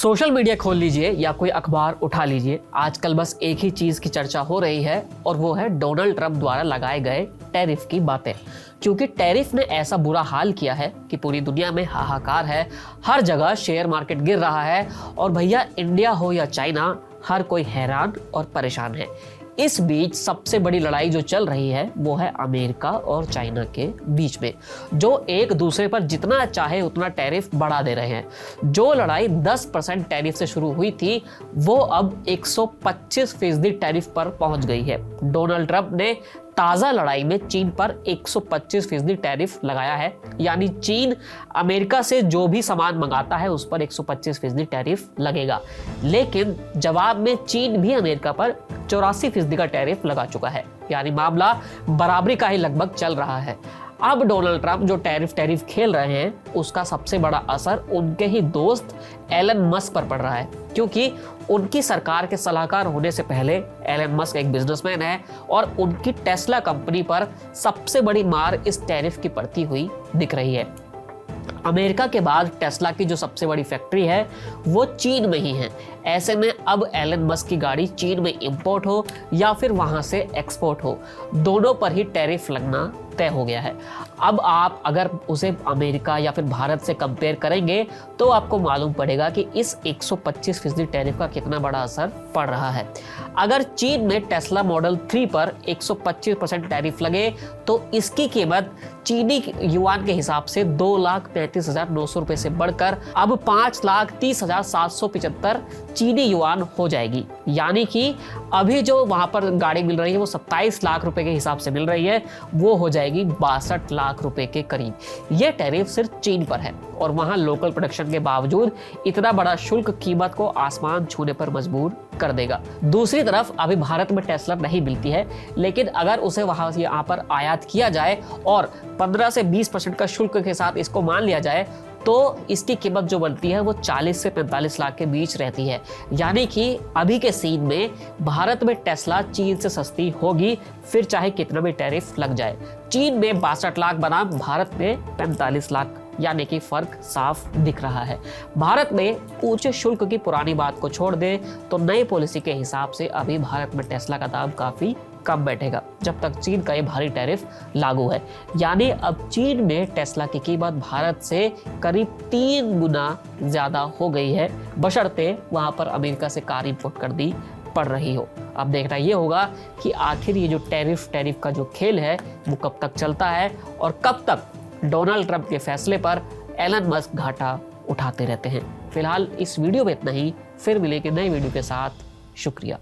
Social media खोल लीजिए या कोई अखबार उठा लीजिए, आजकल बस एक ही चीज की चर्चा हो रही है और वो है डोनाल्ड ट्रंप द्वारा लगाए गए टैरिफ की बातें। क्योंकि टैरिफ ने ऐसा बुरा हाल किया है कि पूरी दुनिया में हाहाकार है, हर जगह शेयर मार्केट गिर रहा है और भैया इंडिया हो या चाइना, हर कोई हैरान और परेशान है। इस बीच सबसे बड़ी लड़ाई जो चल रही है वो है अमेरिका और चाइना के बीच में, जो एक दूसरे पर जितना चाहे उतना टैरिफ बढ़ा दे रहे हैं। जो लड़ाई 10% टैरिफ से शुरू हुई थी वो अब 125% टैरिफ पर पहुंच गई है। डोनाल्ड ट्रंप ने ताज़ा लड़ाई में चीन पर 125% टैरिफ लगाया है, यानी चीन अमेरिका से जो भी सामान मंगाता है उस पर 125% टैरिफ लगेगा। लेकिन जवाब में चीन भी अमेरिका पर 84% का टैरिफ लगा चुका है, यानी मामला बराबरी का ही लगभग चल रहा है। अब डोनाल्ड ट्रंप जो टैरिफ खेल रहे हैं उसका सबसे बड़ा असर उनके ही दोस्त एलन मस्क पर पड़ रहा है, क्योंकि उनकी सरकार के सलाहकार होने से पहले एलन मस्क एक बिजनेसमैन है और उनकी टेस्ला कंपनी पर सबसे बड़ी मार इस टैरिफ की पड़ती हुई दिख रही है। अमेरिका के बाद टेस्ला की जो सबसे बड़ी फैक्ट्री है वो चीन में ही है। ऐसे में अब एलन मस्क की गाड़ी चीन में इंपोर्ट हो या फिर वहां से एक्सपोर्ट हो, दोनों पर ही टैरिफ लगना तय हो गया है। अब आप अगर उसे अमेरिका या फिर भारत से कंपेयर करेंगे तो आपको मालूम पड़ेगा कि इस 125% टैरिफ का कितना बड़ा असर पड़ रहा है। अगर चीन में टेस्ला मॉडल 3 पर 125% टैरिफ लगे तो इसकी कीमत चीनी युआन के हिसाब से 2,35,900 रुपए से बढ़कर अब 5,30,775 चीनी युआन हो जाएगी। यानी कि अभी जो वहां पर गाड़ी मिल रही है वो 27 लाख रुपए के हिसाब से मिल रही है, वो हो जाएगी 62 लाख रुपए के करीब। यह टैरिफ सिर्फ चीन पर है और वहां लोकल प्रोडक्शन के बावजूद इतना बड़ा शुल्क कीमत को आसमान छूने पर मजबूर कर देगा। दूसरी तरफ अभी भारत में टेस्ला नहीं मिलती है, लेकिन अगर उसे वहां से यहाँ पर आयात किया जाए और 15 से 20% का शुल्क के साथ इसको मान लिया जाए तो इसकी कीमत जो बनती है वो 40 से 45 लाख के बीच रहती है। यानी कि अभी के सीन में भारत में टेस्ला चीन से सस्ती होगी, फिर चाहे कितना भी टैरिफ लग जाए। चीन में 62 लाख बनाम भारत में 45 लाख, यानी कि फर्क साफ दिख रहा है। भारत में ऊंचे शुल्क की पुरानी बात को छोड़ दे तो नई पॉलिसी के हिसाब से अभी भारत में टेस्ला का दाम काफी कम बैठेगा जब तक चीन का ये भारी टैरिफ लागू है। यानी अब चीन में टेस्ला की कीमत भारत से करीब 3 गुना ज्यादा हो गई है, बशर्ते वहां पर अमेरिका से कार इंपोर्ट कर दी पड़ रही हो। अब देखना ये होगा कि आखिर ये जो टैरिफ का जो खेल है वो कब तक चलता है और कब तक डोनाल्ड ट्रंप के फैसले पर एलन मस्क घाटा उठाते रहते हैं। फिलहाल इस वीडियो में इतना ही, फिर मिलेंगे नई वीडियो के साथ। शुक्रिया।